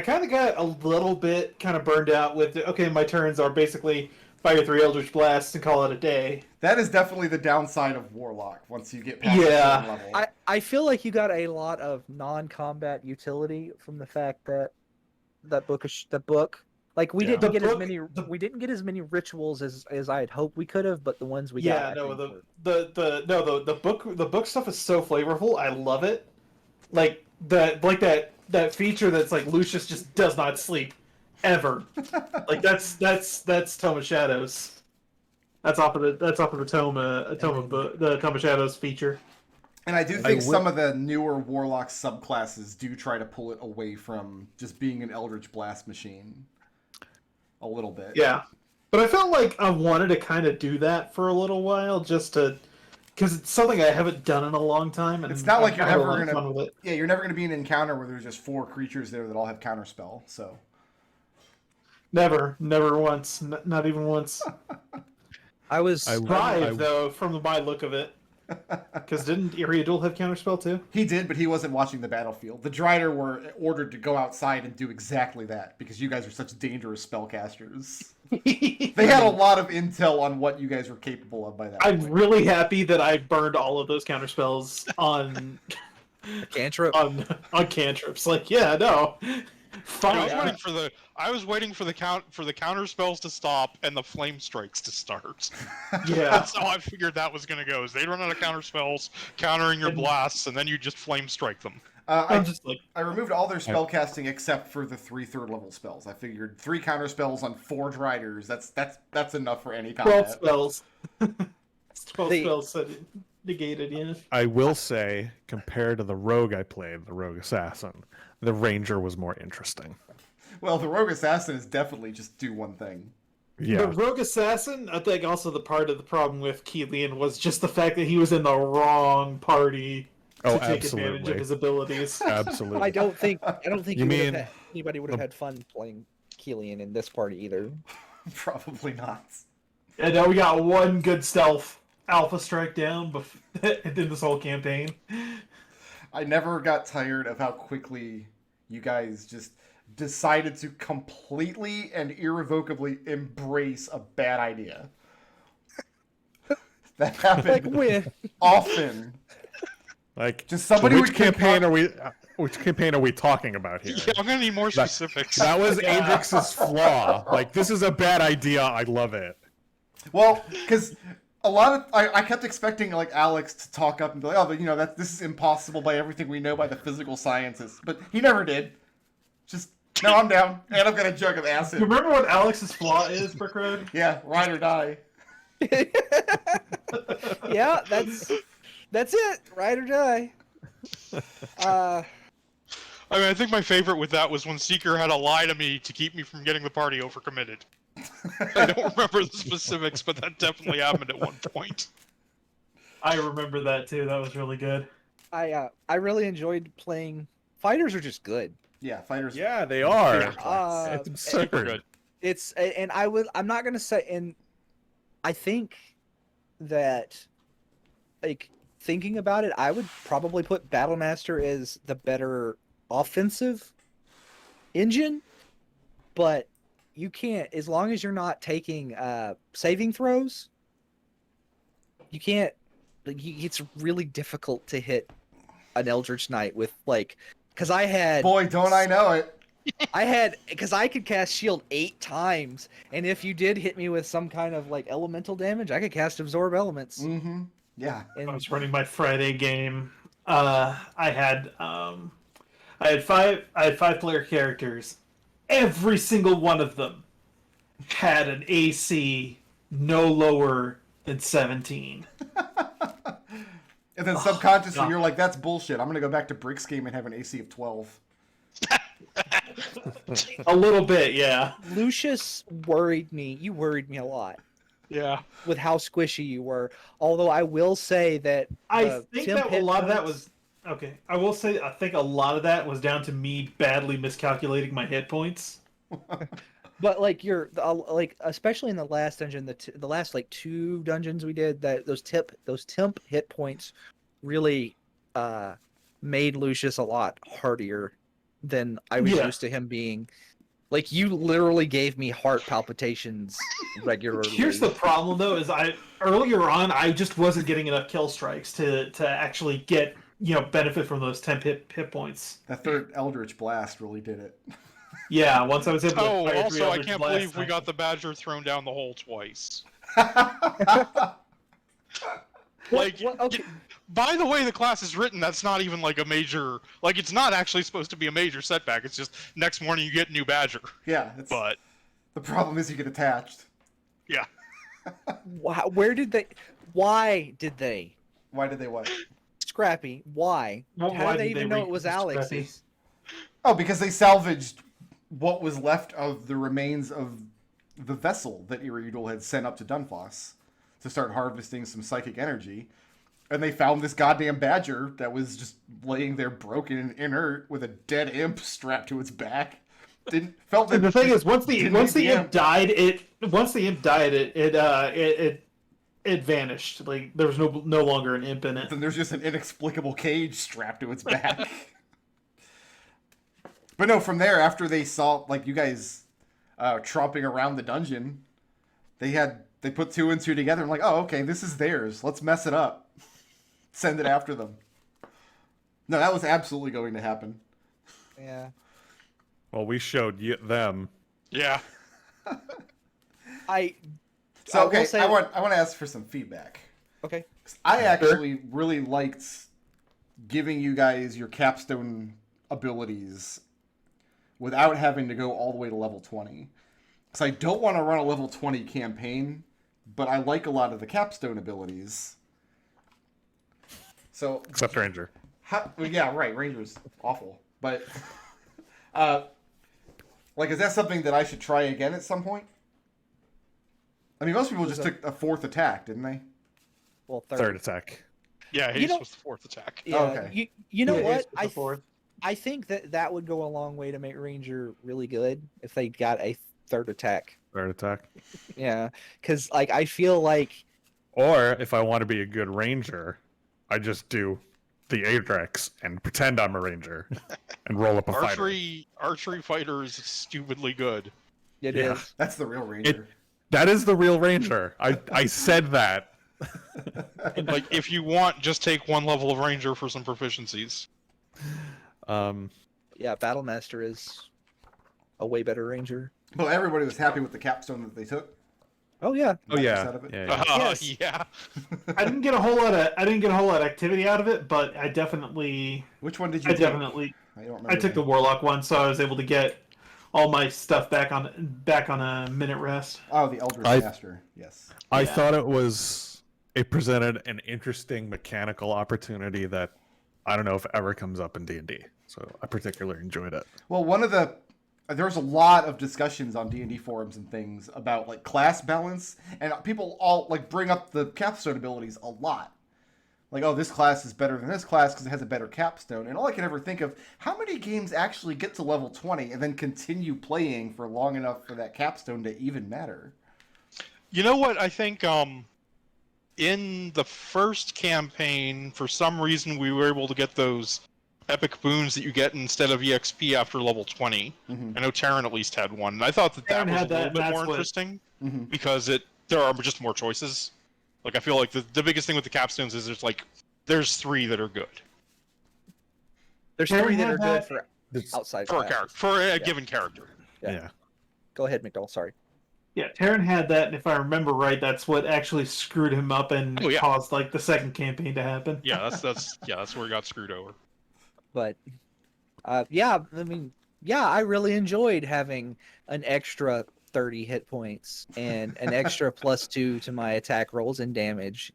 kind of got a little bit kind of burned out with okay, my turns are basically fire 3 Eldritch Blasts and call it a day. That is definitely the downside of Warlock once you get past a certain level. I feel like you got a lot of non-combat utility from the fact that the book. Like we didn't get as many rituals as I had hoped we could have, but the ones we got. Yeah, no, the book stuff is so flavorful. I love it. Like that feature that's like Lucius just does not sleep ever. Like that's Tome of Shadows. That's off of the Tome of Shadows feature. And I do think some of the newer Warlock subclasses do try to pull it away from just being an Eldritch Blast machine. A little bit. Yeah. But I felt like I wanted to kind of do that for a little while, just to... Because it's something I haven't done in a long time. And it's not like you're never going to... Yeah, you're never going to be in an encounter where there's just 4 creatures there that all have counterspell, so... Never once. Not even once. I was... 5, though, from my look of it. Because didn't Eriadul have counterspell too? He did, but he wasn't watching the battlefield. The Drider were ordered to go outside and do exactly that because you guys are such dangerous spellcasters. They had a lot of intel on what you guys were capable of by that I'm point. really happy that I burned all of those counterspells on cantrip on cantrips. Like, yeah, no. I was Fine. waiting for the counter spells to stop and the flame strikes to start. Yeah. That's how I figured that was gonna go. Is they'd run out of counter spells, countering your blasts, and then you just flame strike them. I'm just like, I removed all their spell casting except for the 3 third level spells. I figured 3 counter spells on 4 Driders. That's enough for any 12 combat. spells. 12 The- spells negated, yeah. I will say, compared to the rogue I played, the rogue assassin, the ranger was more interesting. Well, the rogue assassin is definitely just do one thing. Yeah, The rogue assassin, I think also the part of the problem with Keelian was just the fact that he was in the wrong party to take advantage of his abilities. absolutely. I don't think You mean anybody would have had fun playing Keelian in this party either. Probably not. And now we got one good stealth alpha strike down in this whole campaign. I never got tired of how quickly you guys just decided to completely and irrevocably embrace a bad idea. That happened Like when? often. Like, Just somebody which would get campaign are we? Which campaign are we talking about here? Yeah, I'm gonna need more specifics. That was Adrix's flaw. Like, this is a bad idea. I love it. Well, because a lot of I kept expecting like Alex to talk up and be like, oh, but this is impossible by everything we know by the physical sciences, but he never did. Just no, I'm down, and I've got a jug of You acid. remember what Alex's flaw is, Brick Road? Yeah, ride or die. Yeah, that's it. Ride or die. I mean, I think my favorite with that was when Seeker had to lie to me to keep me from getting the party overcommitted. I don't remember the specifics, but that definitely happened at one point. I remember that too. That was really good. I really enjoyed playing. Fighters are just good. Yeah, fighters. Yeah, they are. Yeah. It's absurd. Super good. It's and I'm not gonna say, and I think that, like, thinking about it, I would probably put Battlemaster as the better offensive engine, but you can't, as long as you're not taking saving throws, you can't, like, it's really difficult to hit an Eldritch Knight with, like, because I had Boy, don't I know it. because I could cast shield 8 times, and if you did hit me with some kind of like elemental damage, I could cast absorb elements. Mm-hmm. Yeah. I And was running my Friday game. I had 5 player characters. Every single one of them had an AC no lower than 17. And then subconsciously God. you're like, that's bullshit. I'm gonna go back to Brick's game and have an AC of 12. A little bit, yeah. Lucius worried me. You worried me a lot Yeah. with how squishy you were. Although I will say that I think temp that a hit lot of that points- was okay. I will say I think a lot of that was down to me badly miscalculating my hit points. But like like especially in the last dungeon, the last like 2 dungeons we did, that those temp hit points really made Lucius a lot hardier than I was Yeah. used to him being. Like, you literally gave me heart palpitations regularly. Here's the problem though: is earlier on I just wasn't getting enough kill strikes to actually get benefit from those temp hit points. That third Eldritch Blast really did it. Yeah, once I was able to. Oh, fire 3 also, I Eldritch can't Blasts, believe we got the Badger thrown down the hole twice. Like, okay. by the way the class is written, that's not even like a major, like, it's not actually supposed to be a major setback. It's just next morning you get a new Badger. Yeah, But the problem is you get attached. yeah, Where did they? Why did they? Why did they what? Scrappy, why? Well, How why did they did they even know it was Scrappy? Alex's? Oh, because they salvaged what was left of the remains of the vessel that Iriudel had sent up to Dunfoss to start harvesting some psychic energy. And they found this goddamn badger that was just laying there broken and inert with a dead imp strapped to its back. And the thing is, once the imp died, it vanished. Like there was no longer an imp in it. Then there's just an inexplicable cage strapped to its back. But no, from there, after they saw like you guys tromping around the dungeon, they put 2 and 2 together and like, oh, okay, this is theirs. Let's mess it up. Send it after them. No, that was absolutely going to happen. Yeah. Well, we showed them. Yeah. I So will okay, say- I want to ask for some feedback. okay. 'Cause I actually really liked giving you guys your capstone abilities without having to go all the way to level 20. Because I don't want to run a level 20 campaign, but I like a lot of the capstone abilities. So Except Ranger. well, yeah, right. Ranger's awful, but like, is that something that I should try again at some point? I mean, most people just took a 4th attack, didn't they? Well, Third attack. Yeah, You haste know- was the 4th attack. Yeah, Okay. you know Yeah, what? it's the fourth. I think that would go a long way to make Ranger really good if they got a third attack. Third attack. Yeah, because like I feel like Or if I want to be a good Ranger, I just do the Atrax and pretend I'm a Ranger and roll up a fighter. Archery fighter is stupidly good. it is. Yeah. That's the real Ranger. That is the real Ranger. I said that. Like, if you want, just take one level of Ranger for some proficiencies. Yeah, Battlemaster is a way better Ranger. Well, everybody was happy with the capstone that they took. Oh yeah, Oh 90% yeah. of it. Yeah. Yes. Yeah. I didn't get a whole lot of activity out of it, but I definitely Which one did you I take? definitely I don't remember. I took the Warlock one, so I was able to get all my stuff back on a minute rest. Oh, the Eldritch I- Master. Yes. I Yeah. thought it presented an interesting mechanical opportunity that I don't know if ever comes up in D&D. So I particularly enjoyed it. Well, there's a lot of discussions on D&D forums and things about like class balance, and people all like bring up the capstone abilities a lot. Like, oh, this class is better than this class because it has a better capstone. And all I can ever think of, how many games actually get to level 20 and then continue playing for long enough for that capstone to even matter? You know what? I think in the first campaign, for some reason, we were able to get those epic boons that you get instead of EXP after level 20. Mhm. I know Terran at least had one. And I thought that Terran was a had little that, bit that's more what- interesting Mhm. because there are just more choices. Like, I feel like the biggest thing with the capstones is there's 3 that are good there's Terran 3 that had are that- good for It's- outside for a classes. character, for a given character. Yeah. yeah. Go ahead, McDohl. Sorry. Yeah, Terran had that, and if I remember right, that's what actually screwed him up and Oh, yeah. caused like the second campaign to happen. Yeah, that's where he got screwed over. But yeah, I mean, yeah, I really enjoyed having an extra 30 hit points and an extra +2 to my attack rolls and damage.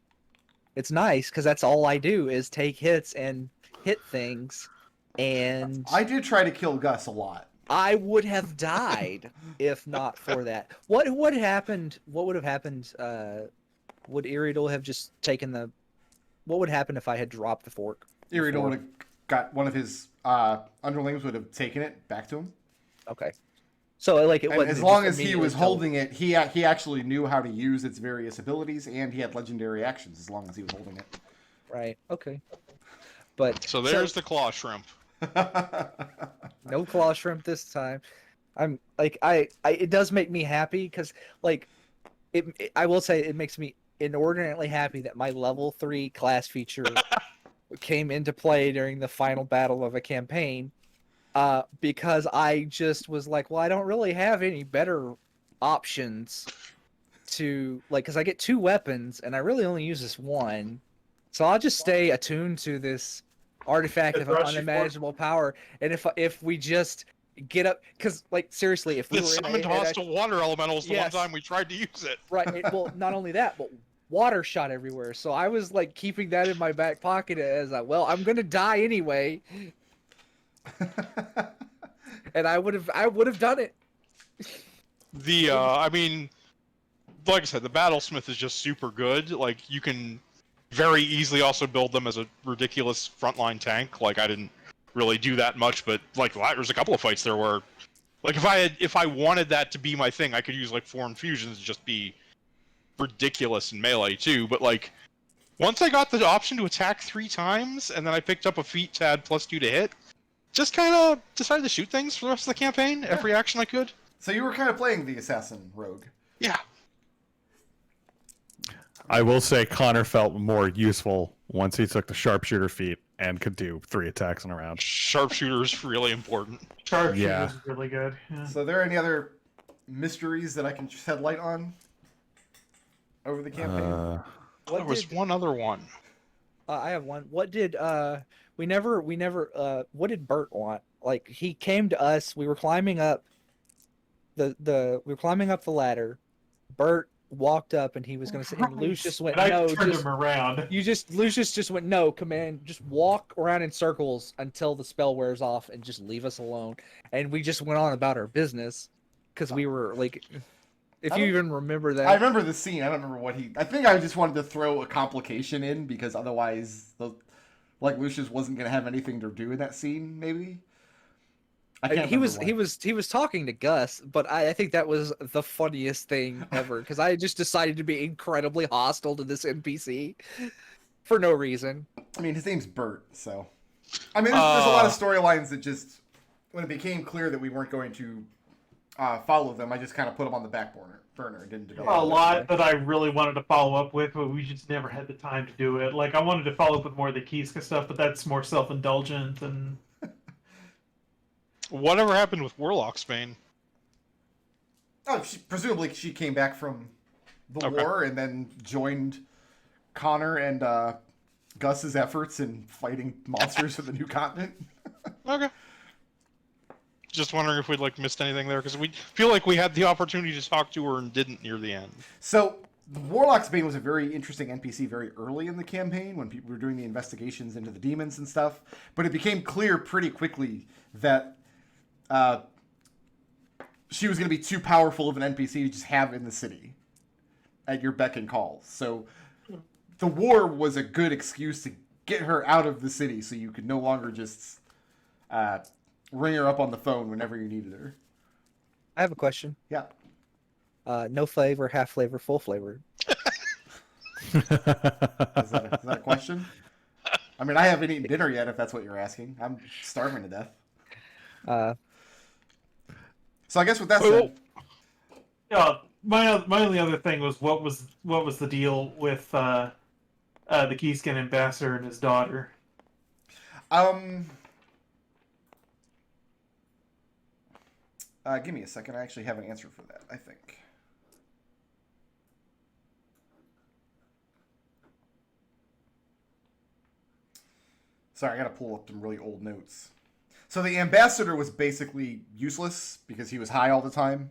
It's nice because that's all I do is take hits and hit things, and I did try to kill Gus a lot. I would have died if not for that. What happened? What would have happened? Would Iridol have just taken the? What would happen if I had dropped the fork? Iridol before? would have got one of his underlings would have taken it back to him. Okay, so like it And wasn't as just long as he immediately was killed. holding it, he actually knew how to use its various abilities, and he had legendary actions as long as he was holding it. Right. Okay. But So there's the claw shrimp. no claw shrimp this time. I'm like I it does make me happy because like I will say it makes me inordinately happy that my level 3 class feature came into play during the final battle of a campaign, because I just was like, well, I don't really have any better options to like because I get 2 weapons and I really only use this one, so I'll just stay attuned to this artifact of Rush you unimaginable power. And if we just get up, because like seriously, if we It were in summoned a, hostile water elementals the Yes. one time we tried to use it. right, well, not only that, but water shot everywhere. So I was like keeping that in my back pocket as well, I'm gonna die anyway, and I would have done it. I mean, like I said, the Battlesmith is just super good. Like, you can very easily also build them as a ridiculous frontline tank. Like, I didn't really do that much, but like there's a couple of fights there where, like, if I wanted that to be my thing, I could use like 4 infusions and just be ridiculous in melee too. But like, once I got the option to attack 3 times, and then I picked up a feat to add +2 to hit, just kind of decided to shoot things for the rest of the campaign. Every action I could. So you were kind of playing the assassin rogue. Yeah. I will say Connor felt more useful once he took the sharpshooter feat and could do 3 attacks in a round. Sharpshooter's really important. Sharpshooter Yeah. is really good. Yeah. So, are there any other mysteries that I can shed light on over the campaign? There was one other one. I have one. What did we never what did Bert want? Like, he came to us, we were climbing up we were climbing up the ladder. Bert walked up and he was going to say, and Lucius went, And I no, turned just him around. Lucius just went, no, command, just walk around in circles until the spell wears off and just leave us alone. And we just went on about our business because we were like, if you even remember that. I remember the scene. I don't remember what I think I just wanted to throw a complication in because otherwise, Lucius wasn't going to have anything to do in that scene, maybe? I can't he remember was why. talking to Gus, but I think that was the funniest thing ever because I just decided to be incredibly hostile to this NPC for no reason. I mean, his name's Bert, so... I mean, there's a lot of storylines that just... When it became clear that we weren't going to follow them, I just kind of put them on the back burner and didn't develop A them. lot that I really wanted to follow up with, but we just never had the time to do it. Like, I wanted to follow up with more of the Kiska stuff, but that's more self-indulgent and... Whatever happened with Warlocks Bane? Oh, presumably she came back from the Okay. war and then joined Conor and Gus's efforts in fighting monsters of the new continent. Okay. Just wondering if we'd missed anything there because we feel like we had the opportunity to talk to her and didn't near the end. So, Warlocks Bane was a very interesting NPC very early in the campaign when people were doing the investigations into the demons and stuff. But it became clear pretty quickly that she was going to be too powerful of an NPC to just have in the city at your beck and call. So the war was a good excuse to get her out of the city so you could no longer just ring her up on the phone whenever you needed her. I have a question. Yeah. No flavor, half flavor, full flavor. Is that a question? I mean, I haven't eaten dinner yet, if that's what you're asking. I'm starving to death. So I guess with that said... Yeah, my only other thing was what was the deal with the Keyskin ambassador and his daughter? Give me a second. I actually have an answer for that, I think. Sorry, I gotta pull up some really old notes. So the ambassador was basically useless because he was high all the time.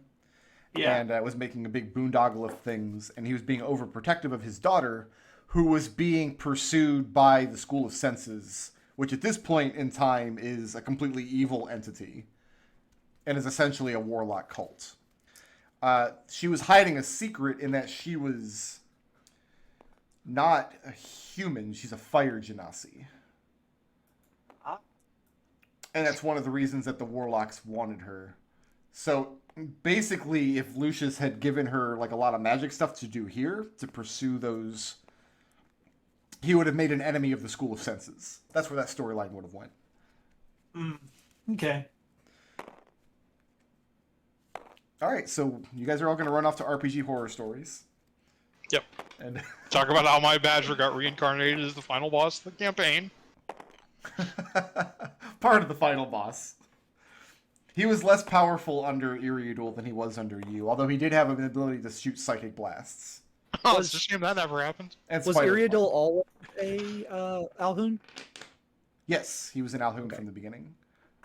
Yeah. And was making a big boondoggle of things. And he was being overprotective of his daughter, who was being pursued by the School of Senses, which at this point in time is a completely evil entity and is essentially a warlock cult. She was hiding a secret in that she was not a human. She's a fire genasi. And that's one of the reasons that the Warlocks wanted her. So basically, if Lucius had given her a lot of magic stuff to do here, to pursue those, he would have made an enemy of the School of Senses. That's where that storyline would have went. Okay. All right, so you guys are all going to run off to RPG horror stories. Yep. And Talk about how my Badger got reincarnated as the final boss of the campaign. part of the final boss. He was less powerful under Iriadul than he was under you, although he did have an ability to shoot psychic blasts. Oh, it's a shame that never happened. And Was Spider Iriadul Climb. always a Alhun? Yes, he was an Alhun from the beginning.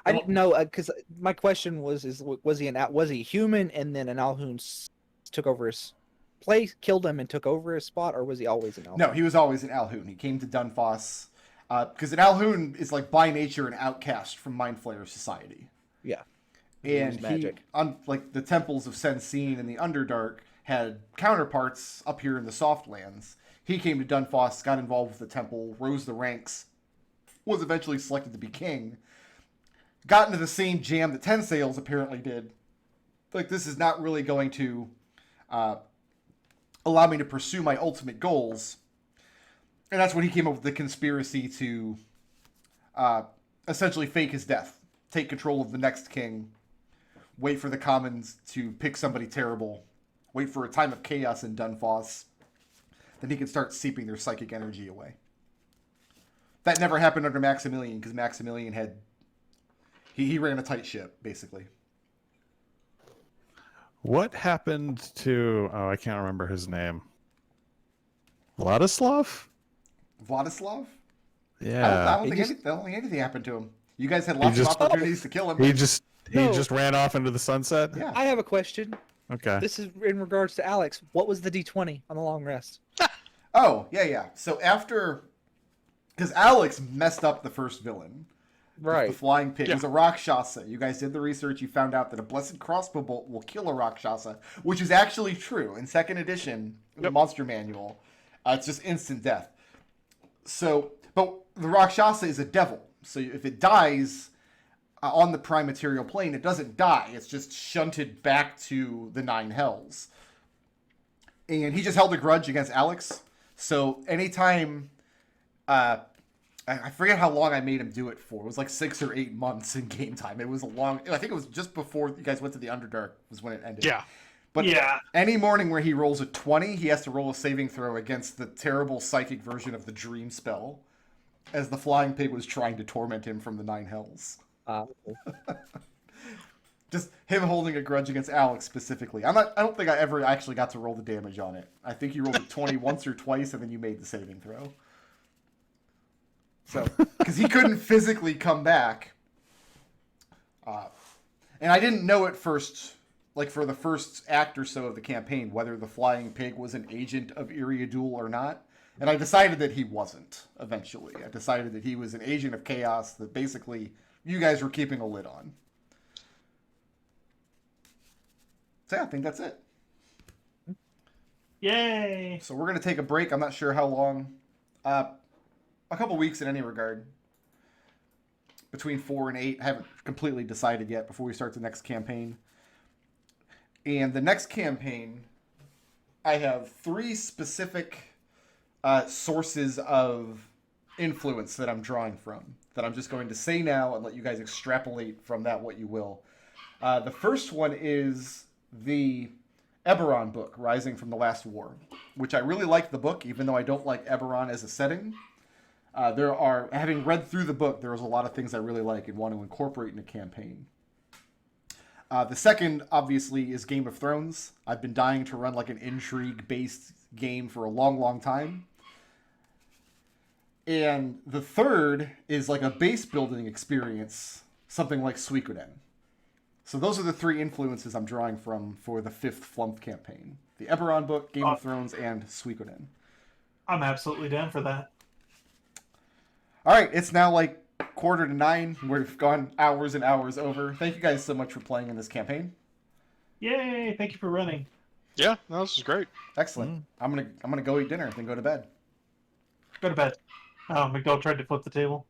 I didn't know because my question was was he human and then an Alhun took over his place, killed him and took over his spot, or was he always an Alhun? No, he was always an Alhun. He came to Dunfoss because an Alhun is by nature an outcast from Mind Flayer society. Yeah. And Use magic. the temples of Sensine and the Underdark had counterparts up here in the Softlands. He came to Dunfoss, got involved with the temple, rose the ranks, was eventually selected to be king, got into the same jam that Ten Sails apparently did. This is not really going to allow me to pursue my ultimate goals. And that's when he came up with the conspiracy to essentially fake his death, take control of the next king, wait for the commons to pick somebody terrible, wait for a time of chaos in Dunfoss, then he can start seeping their psychic energy away. That never happened under Maximilian, because Maximilian had... He ran a tight ship, basically. What happened to... Oh, I can't remember his name. Vladislav? Vladislav? Yeah. I don't think anything happened to him. You guys had lots of opportunities to kill him. He just No. ran off into the sunset? Yeah. I have a question. Okay. This is in regards to Alex. What was the D20 on the long rest? Oh, yeah. So after... Because Alex messed up the first villain. Right. The flying pig. Yeah. It was a Rakshasa. You guys did the research. You found out that a blessed crossbow bolt will kill a Rakshasa, which is actually true. In 2nd edition, in the Monster Manual, it's just instant death. So, but the Rakshasa is a devil. So if it dies on the prime material plane, it doesn't die. It's just shunted back to the 9 hells. And he just held a grudge against Alex. So anytime... I forget how long I made him do it for. It was like 6 or 8 months in game time. It was a long... I think it was just before you guys went to the Underdark was when it ended. Yeah. But Yeah. any morning where he rolls a 20, he has to roll a saving throw against the terrible psychic version of the dream spell, as the flying pig was trying to torment him from the 9 hells. Just him holding a grudge against Alex specifically. I don't think I ever actually got to roll the damage on it. I think you rolled a 20 once or twice, and then you made the saving throw. So, because he couldn't physically come back. And I didn't know at first, like for the first act or so of the campaign, whether the flying pig was an agent of Iriadul or not. And I decided that he wasn't, eventually. I decided that he was an agent of chaos that basically you guys were keeping a lid on. So yeah, I think that's it. Yay! So we're going to take a break. I'm not sure how long. A couple weeks in any regard. Between 4 and 8. I haven't completely decided yet before we start the next campaign. And the next campaign, I have 3 specific sources of influence that I'm drawing from. That I'm just going to say now and let you guys extrapolate from that what you will. The first one is the Eberron book, Rising from the Last War. Which I really like the book, even though I don't like Eberron as a setting. Having read through the book, there's a lot of things I really like and want to incorporate in a campaign. The second, obviously, is Game of Thrones. I've been dying to run like an intrigue-based game for a long, long time. And the third is like a base-building experience, something like Suikoden. So those are the 3 influences I'm drawing from for the 5th Flumph campaign. The Eberron book, Game of Thrones, and Suikoden. I'm absolutely down for that. All right, it's now like 8:45. We've gone hours and hours over. Thank you guys so much for playing in this campaign. Yay! Thank you for running. Yeah, no, this is great. Excellent. I'm gonna go eat dinner, then go to bed. Go to bed. Oh, McDohl tried to flip the table.